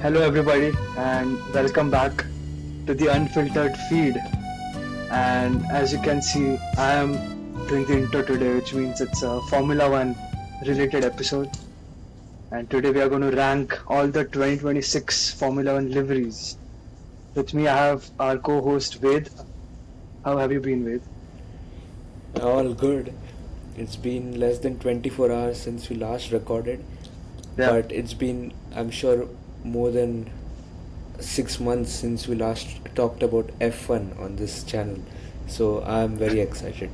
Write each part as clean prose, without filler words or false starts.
Hello, everybody, and welcome back to the unfiltered feed. And as you can see, I am doing the intro today, which means it's a Formula One related episode. And today we are going to rank all the 2026 Formula One liveries. With me, I have our co host Ved. How have you been, Ved? All good. It's been less than 24 hours since we last recorded, Yeah. but it's been, I'm sure, more than 6 months since we last talked about F1 on this channel. So I'm very excited.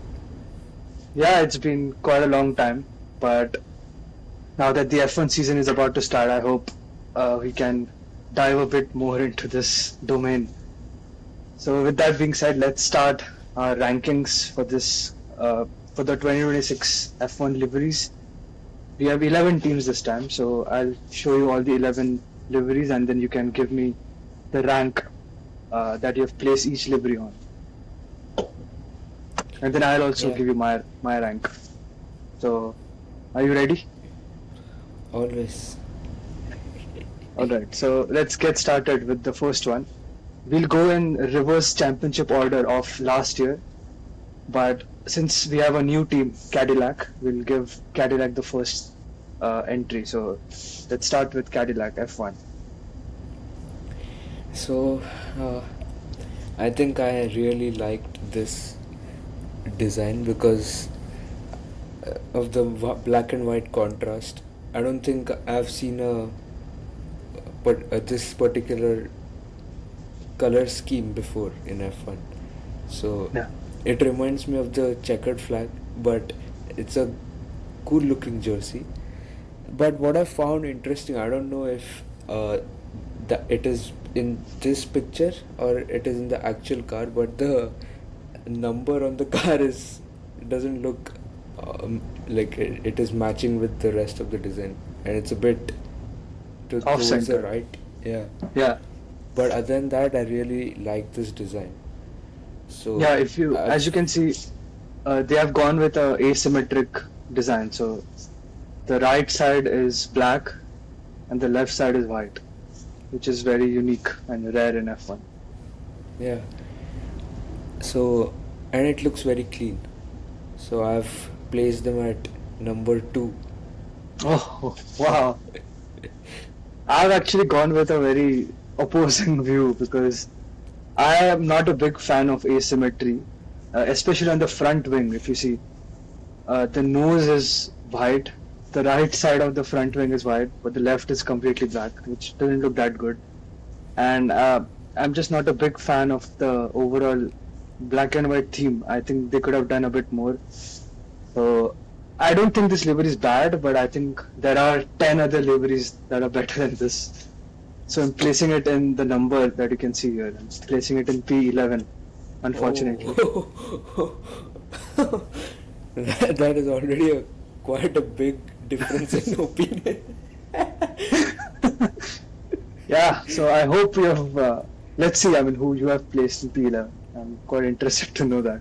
Yeah, it's been quite a long time, but now that the F1 season is about to start, I hope we can dive a bit more into this domain. So, with that being said, let's start our rankings for this for the 2026 F1 liveries. We have 11 teams this time, so I'll show you all the 11 liveries, and then you can give me the rank that you have placed each livery on. And then I'll also Yeah. give you my rank. So, are you ready? Always. Alright, so let's get started with the first one. We'll go in reverse championship order of last year, but since we have a new team, Cadillac, we'll give Cadillac the first entry. So let's start with Cadillac F1. So, I think I really liked this design because of the black and white contrast. I don't think I've seen this particular color scheme before in F1. So Yeah. it reminds me of the checkered flag, but it's a cool looking jersey. But what I found interesting, I don't know if that it is in this picture or it is in the actual car, but the number on the car doesn't look like it is matching with the rest of the design, and it's a bit Off towards the center. right. Yeah. Yeah. But other than that, I really like this design. So Yeah, if you, I've- as you can see, they have gone with a asymmetric design. So the right side is black and the left side is white, which is very unique and rare in F1. Yeah. So, and it looks very clean. So I've placed them at number 2. Oh, wow. I've actually gone with a very opposing view because I am not a big fan of asymmetry, especially on the front wing. If you see, the nose is white, the right side of the front wing is white, but the left is completely black, which doesn't look that good. And I'm just not a big fan of the overall black and white theme. I think they could have done a bit more. So I don't think this livery is bad, but I think there are 10 other liveries that are better than this. So I'm placing it in the number that you can see here. I'm placing it in P11, unfortunately. Oh. that is already quite a big difference in opinion. Yeah, so I hope you have, let's see, who you have placed in P11. I'm quite interested to know that.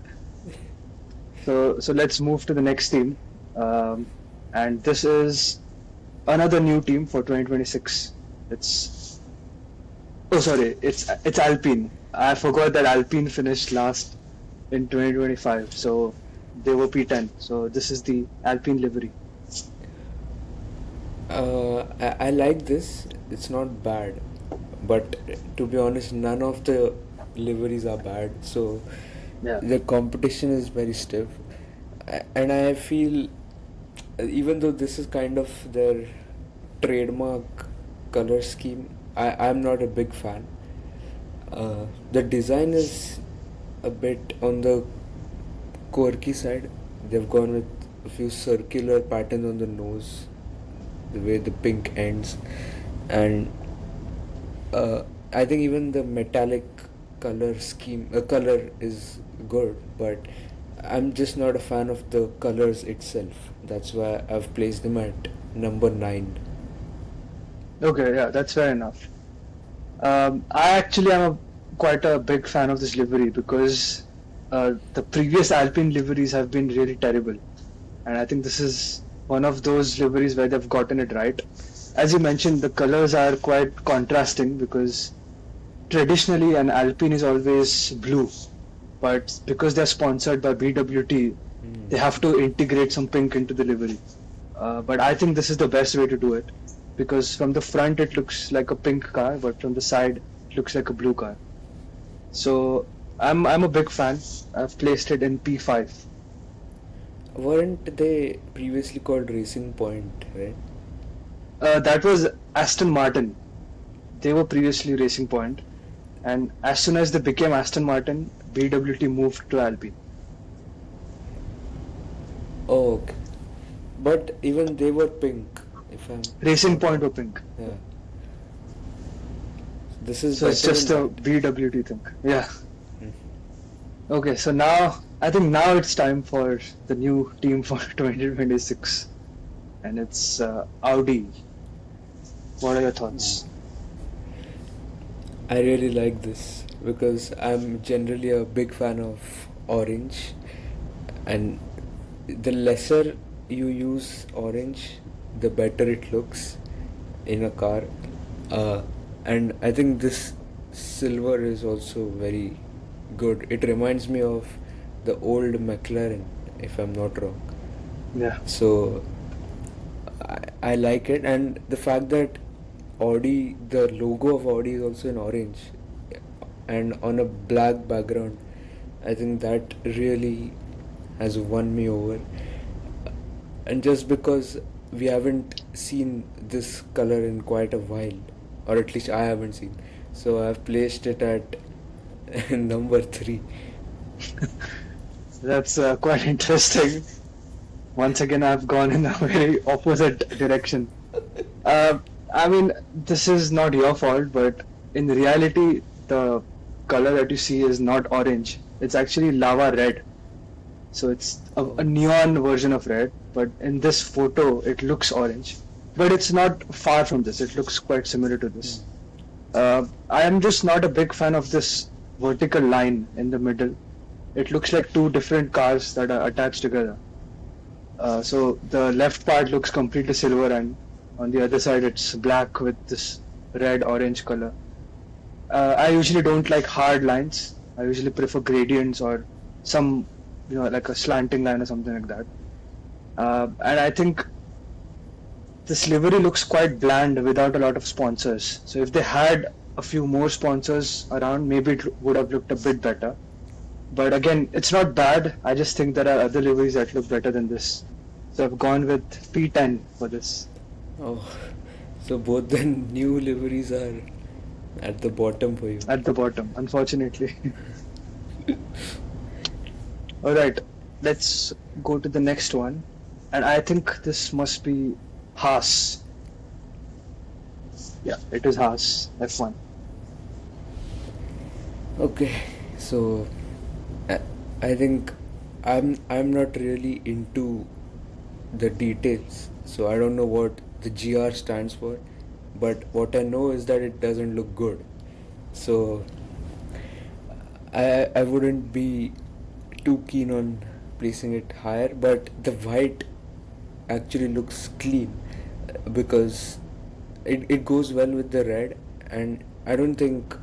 So let's move to the next team. And this is another new team for 2026. It's Alpine. I forgot that Alpine finished last in 2025, so they were P10. So this is the Alpine livery. I like this. It's not bad, but to be honest, none of the liveries are bad. So Yeah. the competition is very stiff, and I feel even though this is kind of their trademark color scheme, I'm not a big fan. The design is a bit on the quirky side. They've gone with a few circular patterns on the nose, the way the pink ends, and I think even the metallic color is good, but I'm just not a fan of the colors itself. That's why I've placed them at number 9. Okay, yeah, that's fair enough. I actually am quite a big fan of this livery because the previous Alpine liveries have been really terrible, and I think this is one of those liveries where they've gotten it right. as you mentioned, the colors are quite contrasting because traditionally an Alpine is always blue, but because they're sponsored by BWT, they have to integrate some pink into the livery. But I think this is the best way to do it because from the front it looks like a pink car, but from the side it looks like a blue car. So I'm a big fan. I've placed it in P5. Weren't they previously called Racing Point, right? That was Aston Martin. They were previously Racing Point, and as soon as they became Aston Martin, BWT moved to Alpine. Oh, okay. But even they were pink, if I'm... Racing Point were pink. Yeah. This is So it's better just than a that. BWT thing. Yeah. Mhm. Okay, so I think now it's time for the new team for 2026, and it's Audi. What are your thoughts? I really like this because I'm generally a big fan of orange, and the lesser you use orange, the better it looks in a car. And I think this silver is also very good. It reminds me of the old McLaren, if I'm not wrong. Yeah. So I like it, and the fact that Audi, the logo of Audi is also in orange and on a black background, I think that really has won me over. And just because we haven't seen this color in quite a while, or at least I haven't seen, so I've placed it at number 3. That's quite interesting. Once again, I've gone in a very opposite direction. I mean, this is not your fault, but in reality, the color that you see is not orange. It's actually lava red. So it's a neon version of red, but in this photo, it looks orange. But it's not far from this. It looks quite similar to this. I am just not a big fan of this vertical line in the middle. It looks like two different cars that are attached together. So the left part looks completely silver, and on the other side it's black with this red orange color. I usually don't like hard lines. I usually prefer gradients or some, like a slanting line or something like that. And I think this livery looks quite bland without a lot of sponsors. So if they had a few more sponsors around, maybe it would have looked a bit better. But again, it's not bad. I just think there are other liveries that look better than this. So I've gone with P10 for this. Oh, so both the new liveries are at the bottom for you. At the bottom, unfortunately. Alright, let's go to the next one. And I think this must be Haas. Yeah, it is Haas, F1. Okay, so I think I'm not really into the details, so I don't know what the GR stands for, but what I know is that it doesn't look good. So I wouldn't be too keen on placing it higher, but the white actually looks clean because it goes well with the red, and I don't think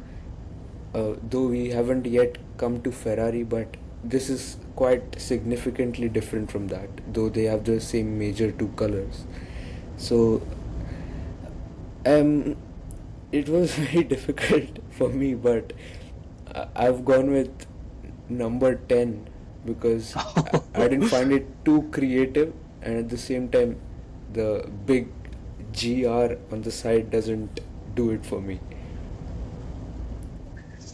though we haven't yet come to Ferrari, but this is quite significantly different from that, though they have the same major two colors. So it was very difficult for me, but I've gone with number 10 because I didn't find it too creative, and at the same time the big GR on the side doesn't do it for me.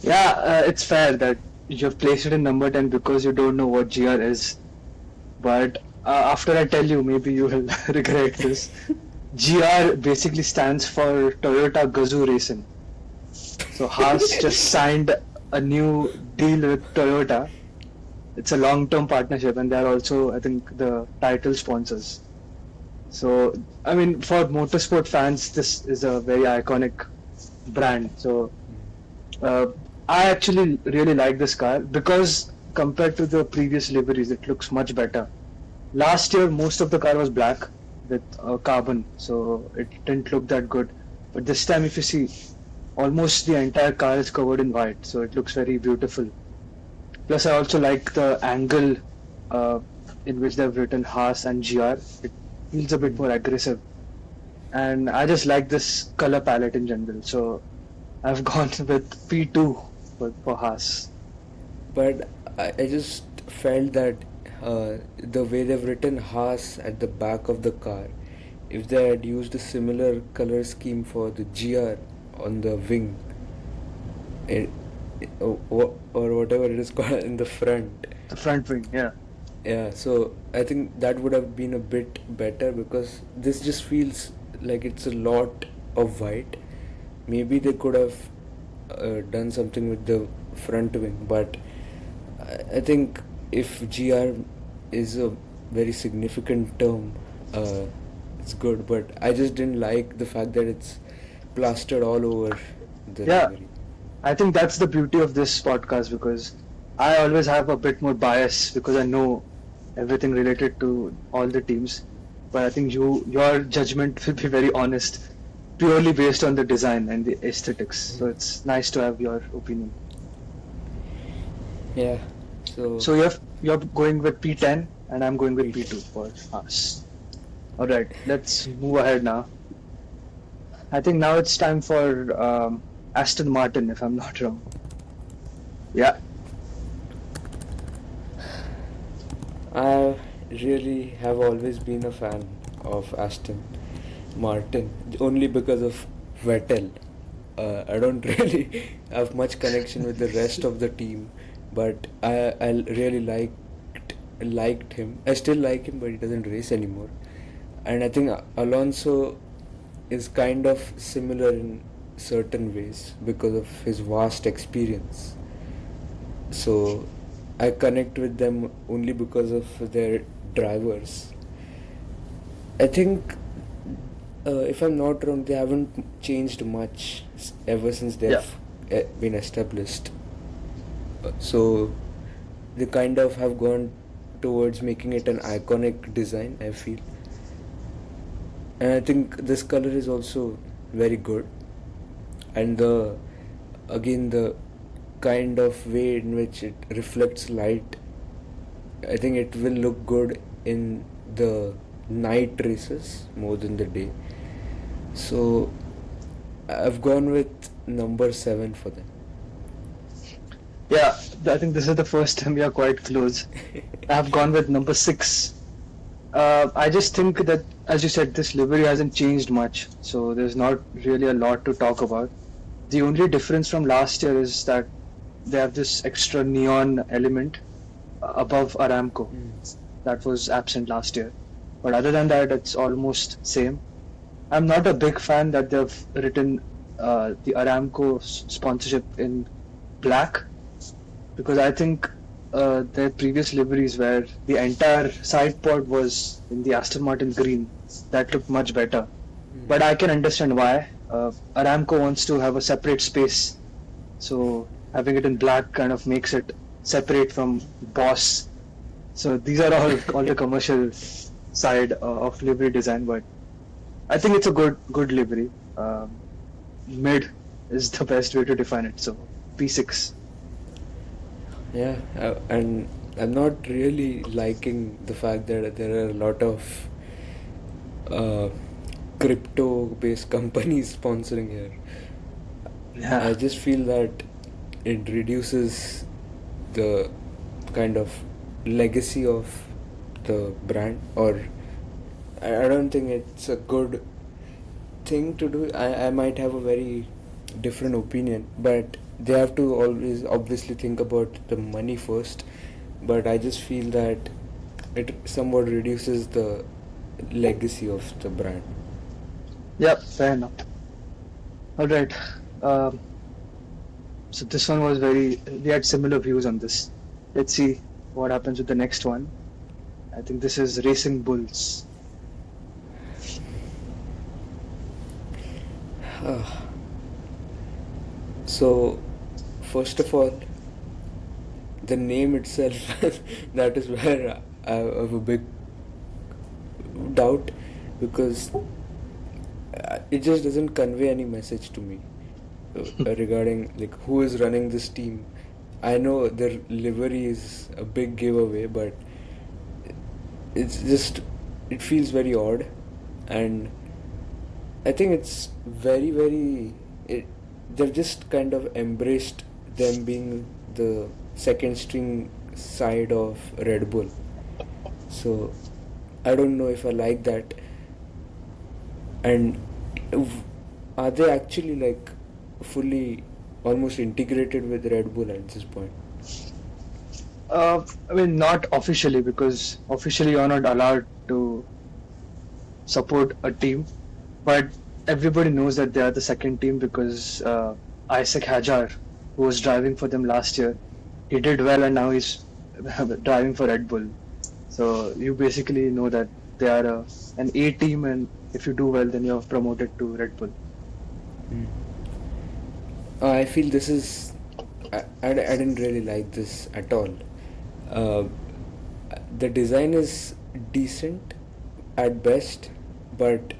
Yeah, it's fair that you've placed it in number 10 because you don't know what GR is. But after I tell you, maybe you will regret this. GR basically stands for Toyota Gazoo Racing. So Haas just signed a new deal with Toyota. It's a long-term partnership, and they're also, I think, the title sponsors. So, I mean, for motorsport fans, this is a very iconic brand. So, I actually really like this car because compared to the previous liveries, it looks much better. Last year, most of the car was black, with carbon, so it didn't look that good. But this time, if you see, almost the entire car is covered in white, so it looks very beautiful. Plus, I also like the angle uh, in which they've written Haas and GR. It feels a bit more aggressive, and I just like this color palette in general. So I've gone with P2 for Haas. But I just felt that the way they've written Haas at the back of the car, if they had used a similar color scheme for the GR on the wing, it, or whatever it is called in the front, The front wing, yeah. yeah, so I think that would have been a bit better, because this just feels like it's a lot of white. Maybe they could have done something with the front wing, but I think if GR is a very significant term, uh, it's good. But I just didn't like the fact that it's plastered all over the Yeah, livery. I think that's the beauty of this podcast because I always have a bit more bias because I know everything related to all the teams. But I think your judgment will be very honest, purely based on the design and the aesthetics. So it's nice to have your opinion. Yeah. So So you're going with P10 and I'm going with P2 for us. All right, let's move ahead now. I think now it's time for Aston Martin, if I'm not wrong. Yeah, I really have always been a fan of Aston Martin, only because of Vettel. I don't really have much connection with the rest of the team, but I really liked him. I still like him, but he doesn't race anymore. And I think Alonso is kind of similar in certain ways because of his vast experience. So I connect with them only because of their drivers. I think, if I'm not wrong, they haven't changed much ever since yeah, they've been established. So they kind of have gone towards making it an iconic design, I feel. And I think this color is also very good. And the kind of way in which it reflects light, I think it will look good in the night races more than the day. So I've gone with number 7 for them. yeah. I think this is the first time we are quite close. I've gone with number 6. I just think that, as you said, this livery hasn't changed much, so there's not really a lot to talk about. The only difference from last year is that they have this extra neon element above Aramco that was absent last year. But other than that, it's almost same. I'm not a big fan that they've written the Aramco sponsorship in black because I think their previous liveries where the entire side pod was in the Aston Martin green, that looked much better. But I can understand why. Aramco wants to have a separate space, so having it in black kind of makes it separate from Boss. So these are all the commercial side of livery design, but I think it's a good livery. Mid is the best way to define it. So P6. Yeah, and I'm not really liking the fact that there are a lot of uh, crypto-based companies sponsoring here. Yeah. I just feel that it reduces the kind of legacy of the brand, or I don't think it's a good thing to do. I might have a very different opinion, but they have to always obviously think about the money first. But I just feel that it somewhat reduces the legacy of the brand. Yep, fair enough. All right. Um, so this one was we had similar views on this. Let's see what happens with the next one. I think this is Racing Bulls. So, first of all, the name itself, that is where I have a big doubt, because it just doesn't convey any message to me regarding like who is running this team. I know their livery is a big giveaway, but it's just, it feels very odd, and I think it's they've just kind of embraced them being the second string side of Red Bull. So I don't know if I like that. And are they actually like fully almost integrated with Red Bull at this point? I mean, not officially, because officially you're not allowed to support a team, but everybody knows that they are the second team because Isaac Hajar, who was driving for them last year, he did well and now he's driving for Red Bull. So you basically know that they are an A team, and if you do well, then you're promoted to Red Bull. I feel this is. I didn't really like this at all. Uh, the design is decent at best, but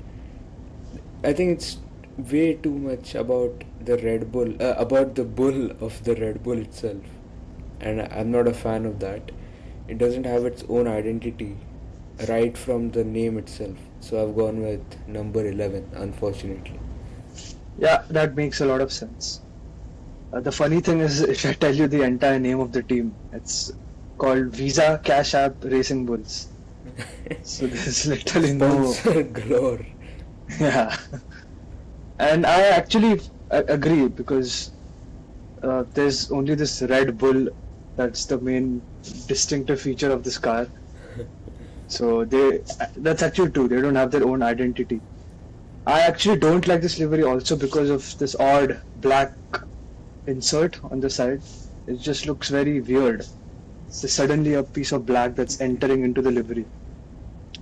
I think it's way too much about the Red Bull, about the bull of the Red Bull itself, and I'm not a fan of that. It doesn't have its own identity right from the name itself, so I've gone with number 11, unfortunately. Yeah, that makes a lot of sense. The funny thing is, if I tell you the entire name of the team, it's called Visa Cash App Racing Bulls. So there's literally no. Sponsor galore. Yeah. And I actually agree, because there's only this Red Bull that's the main distinctive feature of this car. So that's actually true. They don't have their own identity. I actually don't like this livery also because of this odd black insert on the side. It just looks very weird. It's suddenly a piece of black that's entering into the livery.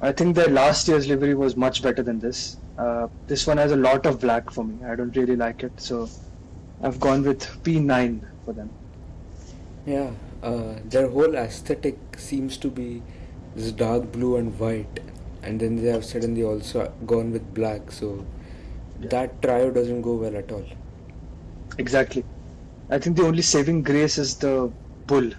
I think their last year's livery was much better than this. This one has a lot of black for me. I don't really like it, so I've gone with P9 for them. Yeah, their whole aesthetic seems to be this dark blue and white, and then they have suddenly also gone with black, so Yeah. that trio doesn't go well at all. Exactly. I think the only saving grace is the bull,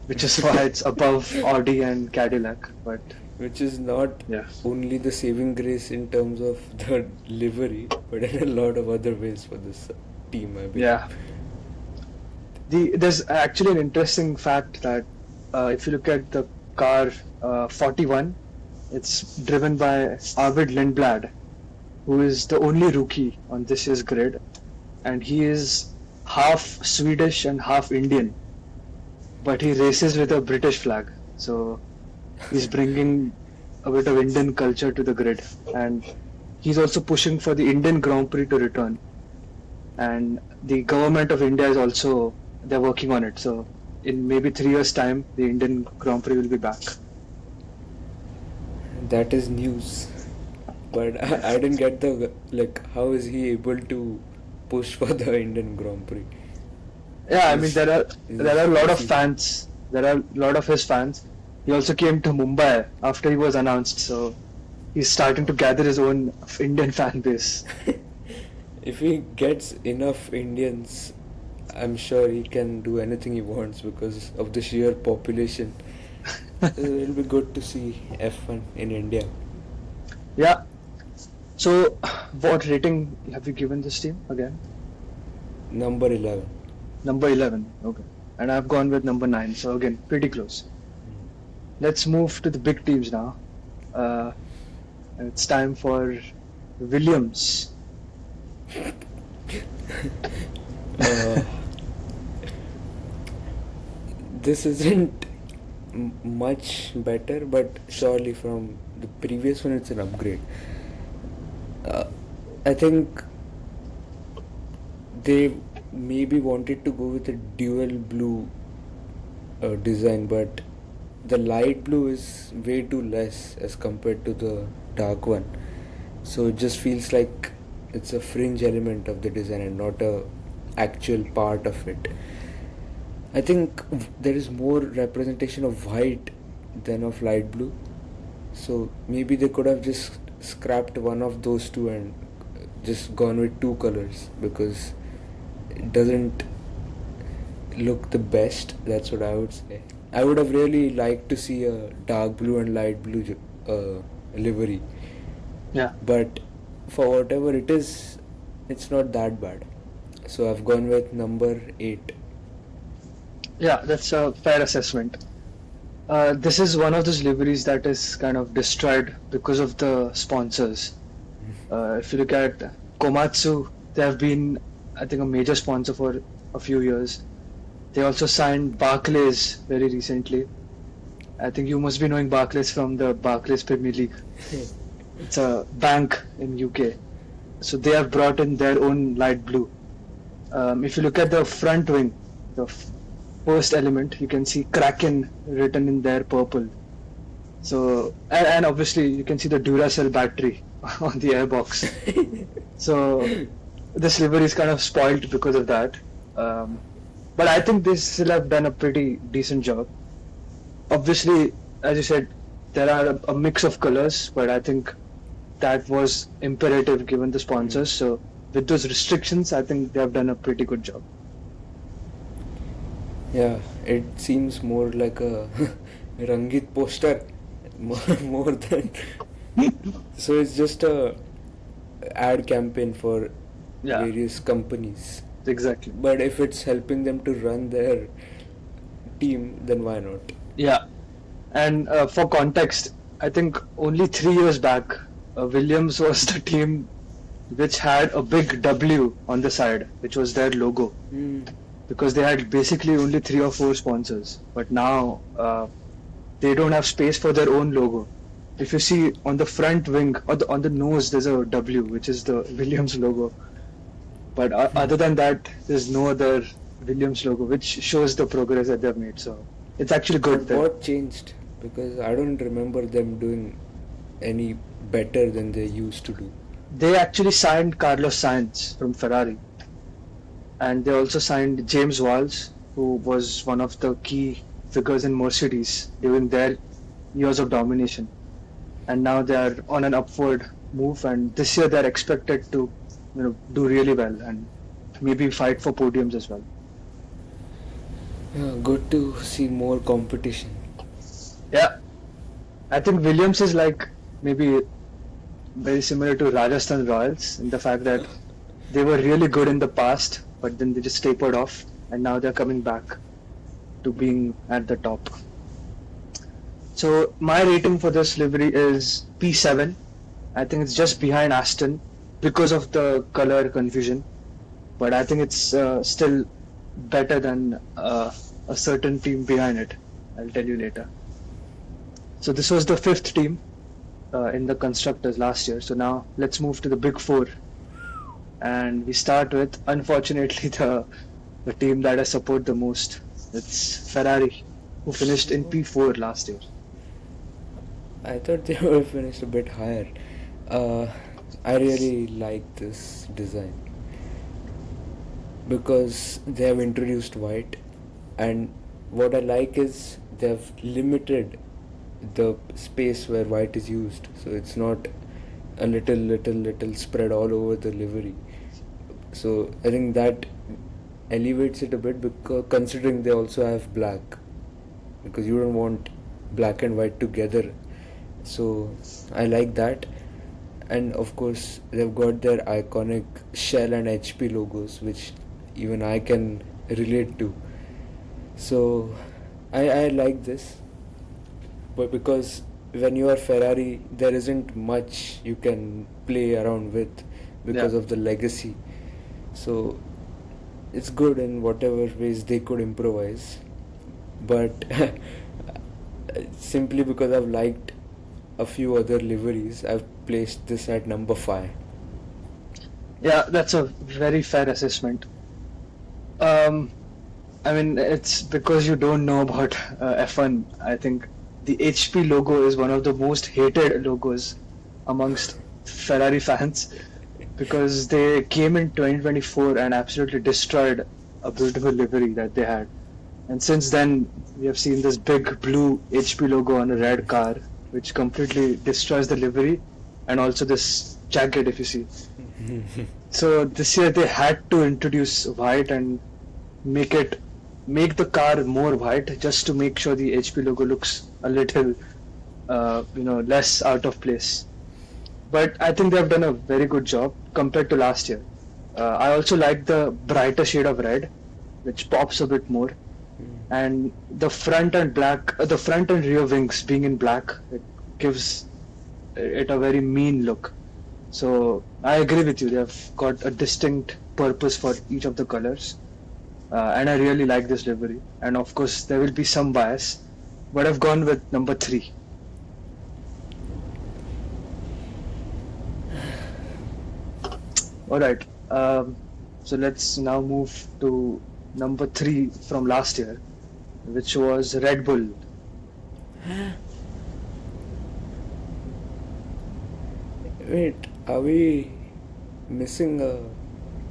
which is why it's above Audi and Cadillac. But Which is not yeah, only the saving grace in terms of the livery, but in a lot of other ways for this team, I believe. yeah. There's actually an interesting fact that if you look at the car 41, it's driven by Arvid Lindblad, who is the only rookie on this year's grid, and he is half Swedish and half Indian, but he races with a British flag. So he's bringing a bit of Indian culture to the grid, and he's also pushing for the Indian Grand Prix to return. And the government of India is also, they're working on it. So in maybe 3 years' time, the Indian Grand Prix will be back. That is news. But I didn't get the, like, how is he able to push for the Indian Grand Prix? Yeah, I mean there are a lot of crazy. fans. There are a lot of his fans. He also came to Mumbai after he was announced, so he's starting to gather his own Indian fan base. If he gets enough Indians, I'm sure he can do anything he wants because of the sheer population. It'll be good to see F1 in India. Yeah. So, what rating have you given this team again? Number 11. Number 11. Okay. And I've gone with number 9. So again, pretty close. Let's move to the big teams now. And it's time for Williams. This isn't much better, but surely from the previous one, it's an upgrade. I think they maybe wanted to go with a dual blue design, but the light blue is way too less as compared to the dark one. So it just feels like it's a fringe element of the design and not a actual part of it. I think there is more representation of white than of light blue. So maybe they could have just scrapped one of those two and just gone with two colors, because it doesn't look the best. That's what I would say. I would have really liked to see a dark blue and light blue livery, Yeah. but for whatever it is, it's not that bad. So I've gone with number 8. Yeah, that's a fair assessment. This is one of those liveries that is kind of destroyed because of the sponsors. If you look at Komatsu, they have been, I think, a major sponsor for a few years. They also signed Barclays very recently. I think you must be knowing Barclays from the Barclays Premier League. It's a bank in UK. So they have brought in their own light blue. If you look at the front wing, the first element, you can see Kraken written in there purple. So, and obviously you can see the Duracell battery on the airbox. So this livery is kind of spoiled because of that. But I think they still have done a pretty decent job. Obviously, as you said, there are a mix of colors, but I think that was imperative given the sponsors. So with those restrictions, I think they have done a pretty good job. Yeah, it seems more like a Rangit poster, more than. So it's just a ad campaign for Yeah, various companies. exactly. But if it's helping them to run their team, then why not? Yeah, and for context, I think only 3 years back, Williams was the team which had a big W on the side, which was their logo, because they had basically only 3 or 4 sponsors. But now they don't have space for their own logo. If you see on the front wing or on the nose, there's a W, which is the Williams logo. But other than that, there's no other Williams logo, which shows the progress that they've made. So it's actually good. But what changed? Because I don't remember them doing any better than they used to do. They actually signed Carlos Sainz from Ferrari, and they also signed James Walls, who was one of the key figures in Mercedes during their years of domination. And now they are on an upward move, and this year they're expected to, do really well and maybe fight for podiums as well. Yeah, good to see more competition. Yeah, I think Williams is like maybe very similar to Rajasthan Royals in the fact that they were really good in the past, but then they just tapered off, and now they're coming back to being at the top. So my rating for this livery is P7. I think it's just behind Aston because of the color confusion, but I think it's still better than a certain team behind it. I'll tell you later. So this was the 5th team in the constructors last year. So now let's move to the big 4, and we start with, unfortunately, the team that I support the most. It's Ferrari, who finished in P4 last year. I thought they would have finished a bit higher. I really like this design because they have introduced white, and what I like is they have limited the space where white is used, so it's not a little spread all over the livery. So I think that elevates it a bit, because considering they also have black, because you don't want black and white together. So I like that. And of course they've got their iconic Shell and HP logos, which even I can relate to. So I like this, but because when you are Ferrari, there isn't much you can play around with because of the legacy. So it's good in whatever ways they could improvise, but simply because I've liked a few other liveries, I've placed this at number 5. Yeah, that's a very fair assessment. I mean, it's because you don't know about F1. I think the HP logo is one of the most hated logos amongst Ferrari fans, because they came in 2024 and absolutely destroyed a beautiful livery that they had. And since then, we have seen this big blue HP logo on a red car, which completely destroys the livery. and also this jacket, if you see. So this year they had to introduce white and make the car more white, just to make sure the HP logo looks a little less out of place. But I think they have done a very good job compared to last year. I also like the brighter shade of red, which pops a bit more, and the the front and rear wings being in black, it gives it a very mean look. So I agree with you. They have got a distinct purpose for each of the colors, and I really like this livery. And of course, there will be some bias, but I've gone with number 3. All right. So let's now move to number 3 from last year, which was Red Bull. Wait, are we missing a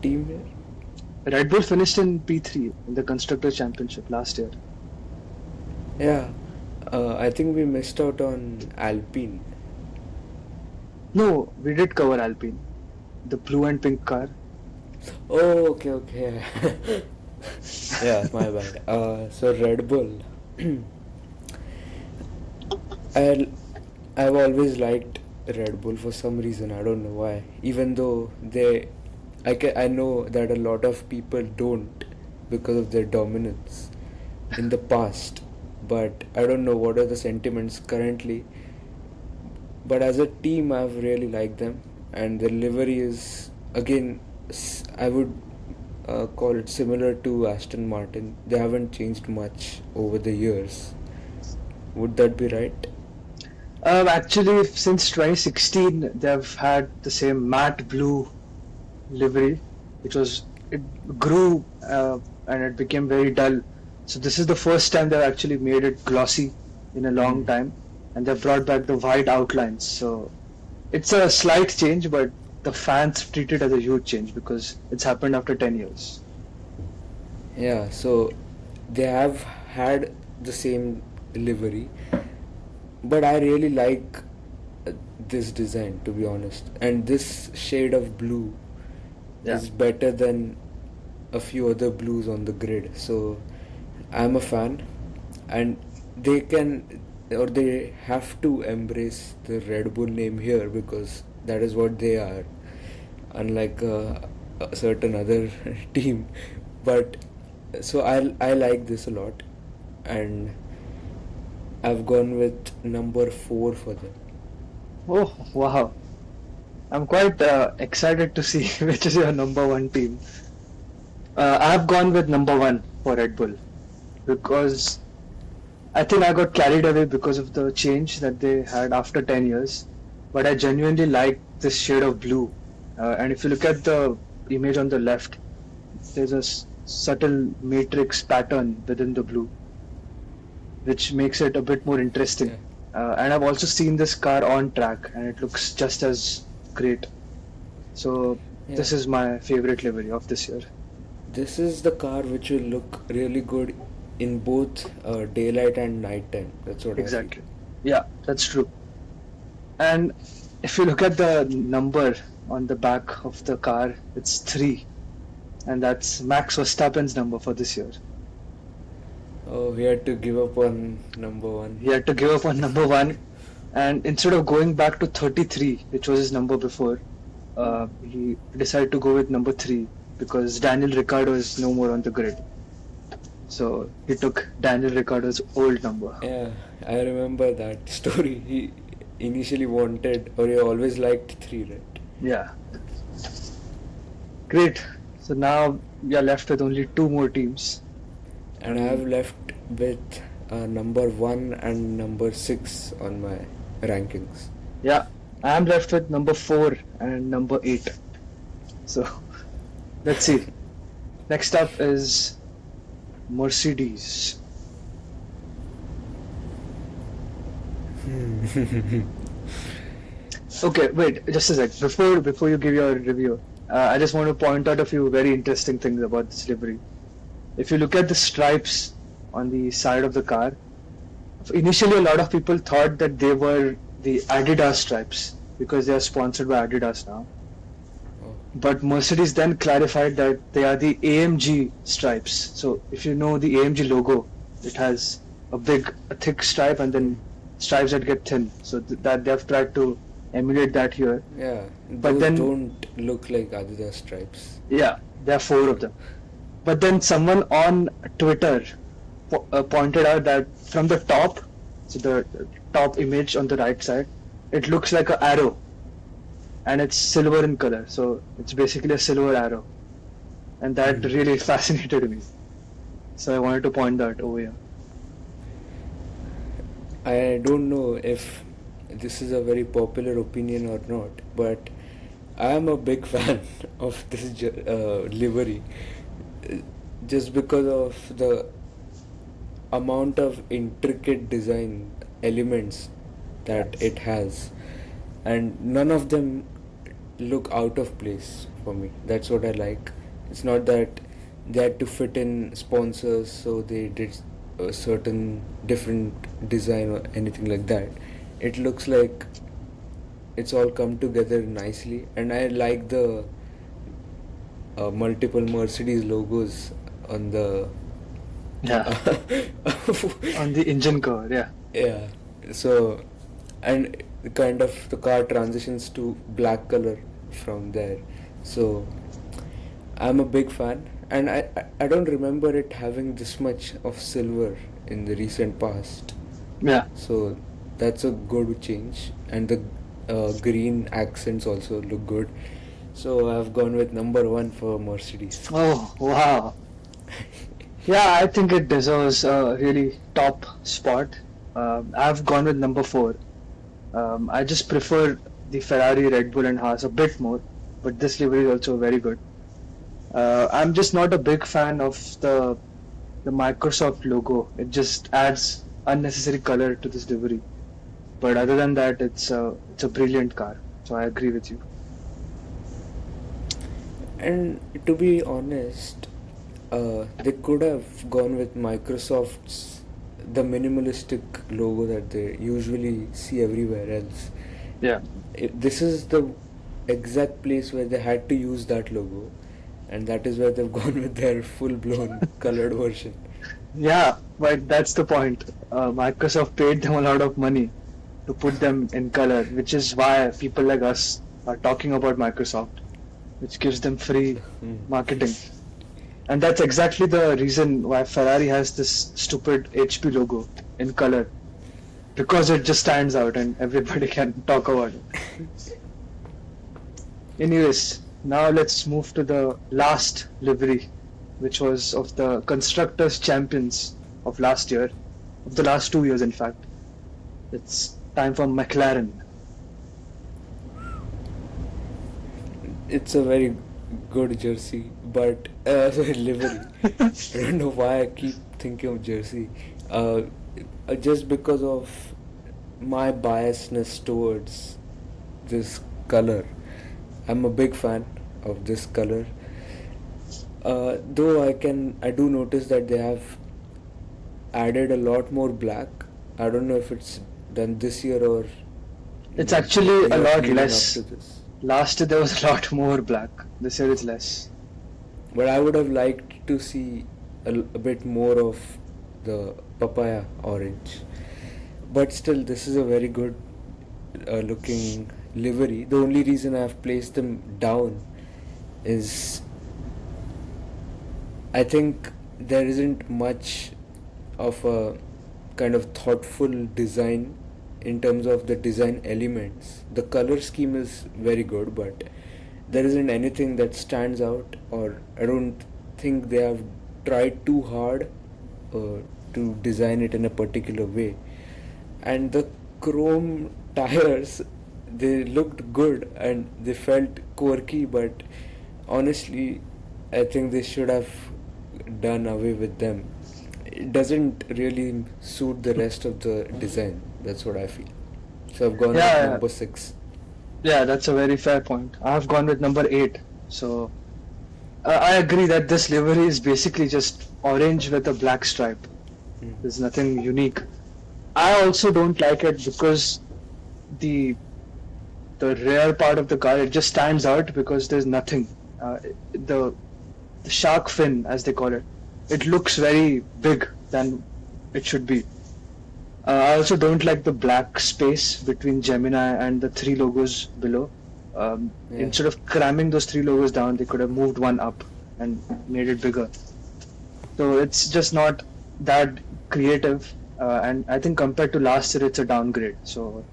team here? Red Bull finished in P3 in the Constructors' Championship last year. Yeah, I think we missed out on Alpine. No, we did cover Alpine, the blue and pink car. Oh, okay. Yeah, my bad. So Red Bull. I've always liked Red Bull for some reason. I don't know why. Even though I know that a lot of people don't because of their dominance in the past. But I don't know what are the sentiments currently. But as a team, I've really liked them, and the livery is again, I would call it similar to Aston Martin. They haven't changed much over the years. Would that be right? Actually, since 2016, they've had the same matte blue livery, it grew and it became very dull. So this is the first time they've actually made it glossy in a long time, and they've brought back the white outlines. So it's a slight change, but the fans treat it as a huge change because it's happened after 10 years. Yeah, so they have had the same livery, but I really like this design, to be honest. And this shade of blue is better than a few other blues on the grid. So I'm a fan, and they have to embrace the Red Bull name here because that is what they are, unlike a certain other team. But so I like this a lot, and I've gone with number 4 for them. Oh, wow. I'm quite excited to see which is your number 1 team. I've gone with number 1 for Red Bull because I think I got carried away because of the change that they had after 10 years. But I genuinely like this shade of blue. And if you look at the image on the left, there's a subtle matrix pattern within the blue, which makes it a bit more interesting. And I've also seen this car on track, and it looks just as great. So this is my favorite livery of this year. This is the car which will look really good in both daylight and nighttime. That's what Exactly. Yeah, that's true. And if you look at the number on the back of the car, it's 3, and that's Max Verstappen's number for this year. Oh, he had to give up on number 1. He had to give up on number 1, and instead of going back to 33, which was his number before, he decided to go with number 3 because Daniel Ricciardo is no more on the grid. So he took Daniel Ricciardo's old number. Yeah, I remember that story. He initially wanted, or he always liked 3, right? Yeah. Great. So now we are left with only 2 more teams. And I have left with number 1 and number 6 on my rankings. Yeah, I am left with number 4 and number 8. So let's see. Next up is Mercedes. Okay, wait, just a sec. Before you give your review, I just want to point out a few very interesting things about this livery. If you look at the stripes on the side of the car, initially a lot of people thought that they were the Adidas stripes, because they are sponsored by Adidas now. Oh. But Mercedes then clarified that they are the AMG stripes. So if you know the AMG logo, it has a thick stripe and then stripes that get thin. So that they've tried to emulate that here. Yeah, But those then, don't look like Adidas stripes. yeah, there are four of them. But then someone on Twitter pointed out that from the top, so the top image on the right side, it looks like an arrow, and it's silver in color. So it's basically a silver arrow, and that really fascinated me. So I wanted to point that over here. I don't know if this is a very popular opinion or not, but I am a big fan of this livery, uh, just because of the amount of intricate design elements that it has, and none of them look out of place for me. That's what I like. It's not that they had to fit in sponsors, so they did a certain different design or anything like that. It looks like it's all come together nicely, and I like the multiple Mercedes logos on the Yeah, on the engine cover. Yeah, yeah. So, and kind of the car transitions to black color from there. So I'm a big fan, and I don't remember it having this much of silver in the recent past. yeah. So that's a good change, and the green accents also look good. So I've gone with number one for Mercedes. Oh wow. Yeah, I think it deserves a really top spot. I've gone with number 4. I just prefer the Ferrari, Red Bull, and Haas a bit more, but this livery is also very good. I'm just not a big fan of the Microsoft logo. It just adds unnecessary color to this livery. But other than that, it's a brilliant car. So I agree with you. And to be honest, they could have gone with Microsoft's the minimalistic logo that they usually see everywhere else. Yeah. This is the exact place where they had to use that logo, and that is where they've gone with their full-blown colored version. Yeah, but that's the point. Microsoft paid them a lot of money to put them in color, which is why people like us are talking about Microsoft, which gives them free marketing. And that's exactly the reason why Ferrari has this stupid HP logo in color, because it just stands out and everybody can talk about it. Anyways, now let's move to the last livery, which was of the constructors champions of last year, of the last 2 years in fact. It's time for McLaren. It's a very good jersey, but sorry, livery. I don't know why I keep thinking of jersey. Just because of my biasness towards this color. I'm a big fan of this color. Though I do notice that they have added a lot more black. I don't know if it's done this year or It's actually a year lot leading up less. to this. Last year there was a lot more black. This year it's less. But I would have liked to see a bit more of the papaya orange. But still, this is a very good looking livery. The only reason I have placed them down is I think there isn't much of a kind of thoughtful design in terms of the design elements. The color scheme is very good, but there isn't anything that stands out, or I don't think they have tried too hard to design it in a particular way. And the chrome tires, they looked good and they felt quirky, but honestly I think they should have done away with them. It doesn't really suit the rest of the design. That's what I feel. So I've gone with Yeah. number 6. Yeah, that's a very fair point. I have gone with number 8. So I agree that this livery is basically just orange with a black stripe. There's nothing unique. I also don't like it because the the rear part of the car, it just stands out because there's nothing. The shark fin, as they call it, it looks very big than it should be. I also don't like the black space between Gemini and the three logos below. Yeah. Instead of cramming those three logos down, they could have moved one up and made it bigger. So it's just not that creative, and I think compared to last year, it's a downgrade. So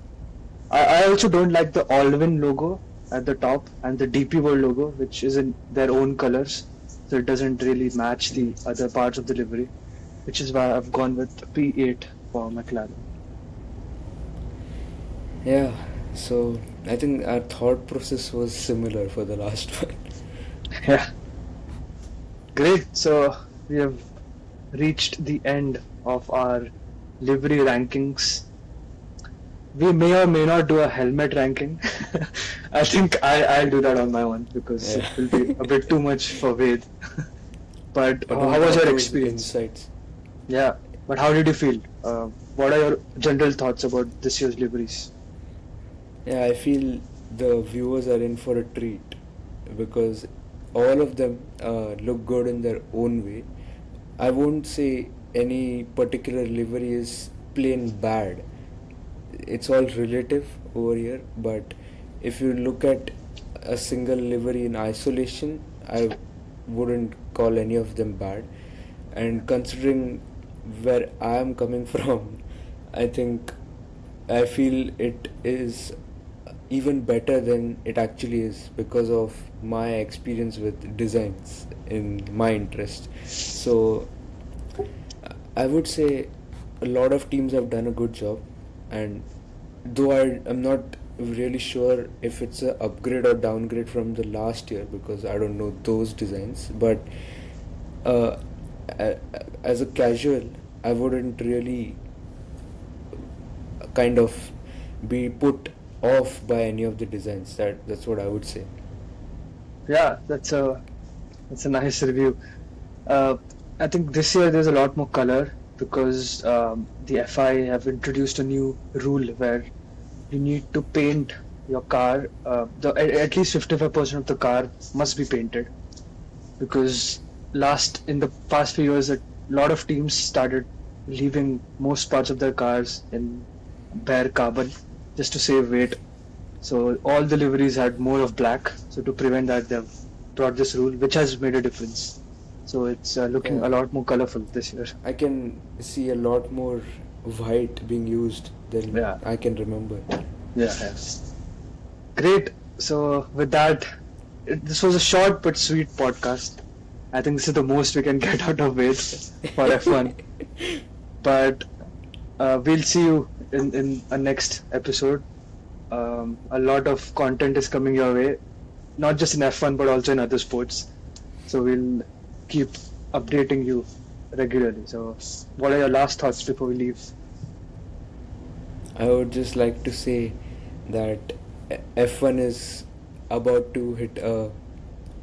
I also don't like the Alwyn logo at the top and the DP World logo, which is in their own colors, so it doesn't really match the other parts of the livery, which is why I've gone with P8 for McLaren. Yeah, so I think our thought process was similar for the last one. Yeah, great. So we have reached the end of our livery rankings. We may or may not do a helmet ranking. I think I'll do that on my own because Yeah. it will be a bit too much for Ved. But But how was your those experience? Insights. Yeah, but how did you feel? What are your general thoughts about this year's liveries? Yeah, I feel the viewers are in for a treat because all of them look good in their own way. I won't say any particular livery is plain bad. It's all relative over here, but if you look at a single livery in isolation, I wouldn't call any of them bad. And considering where I am coming from, I think I feel it is even better than it actually is because of my experience with designs in my interest. So I would say a lot of teams have done a good job, and though I'm not really sure if it's a upgrade or downgrade from the last year because I don't know those designs, but uh, as a casual, I wouldn't really kind of be put off by any of the designs. That's what I would say. Yeah, that's a nice review. Uh, I think this year there's a lot more color because the FI have introduced a new rule where you need to paint your car. At least 55% of the car must be painted because in the past few years, a lot of teams started leaving most parts of their cars in bare carbon just to save weight. So all the liveries had more of black. So to prevent that, they've brought this rule, which has made a difference. So it's looking Yeah. a lot more colorful this year. I can see a lot more white being used than Yeah. I can remember. Yeah. Yes. Great. So with that, this was a short but sweet podcast. I think this is the most we can get out of it for F1. But we'll see you in a next episode. A lot of content is coming your way, not just in F1 but also in other sports. So we'll keep updating you regularly. So what are your last thoughts before we leave? I would just like to say that F1 is about to hit a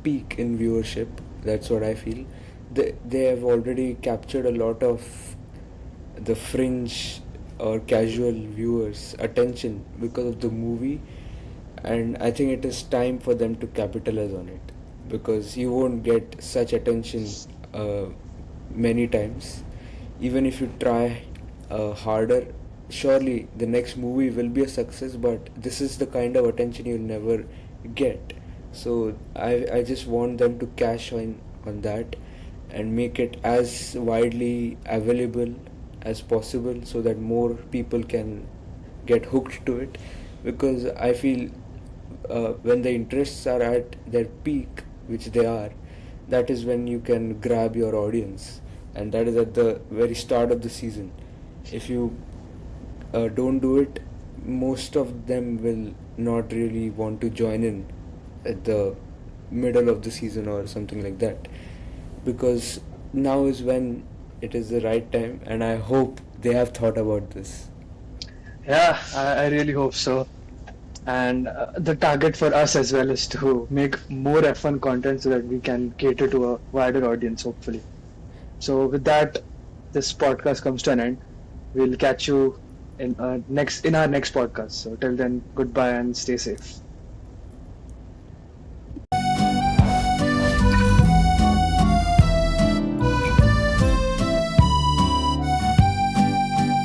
peak in viewership. That's what I feel. They have already captured a lot of the fringe or casual viewers' attention because of the movie, and I think it is time for them to capitalize on it because you won't get such attention many times. Even if you try harder, surely the next movie will be a success, but this is the kind of attention you'll never get. So I just want them to cash on that and make it as widely available as possible so that more people can get hooked to it, because I feel when the interests are at their peak, which they are, that is when you can grab your audience, and that is at the very start of the season. If you don't do it, most of them will not really want to join in at the middle of the season or something like that, because now is when it is the right time, and I hope they have thought about this. Yeah, I really hope so. And the target for us as well is to make more F1 content so that we can cater to a wider audience, hopefully. So with that, this podcast comes to an end. We'll catch you in our next podcast. So till then, goodbye and stay safe.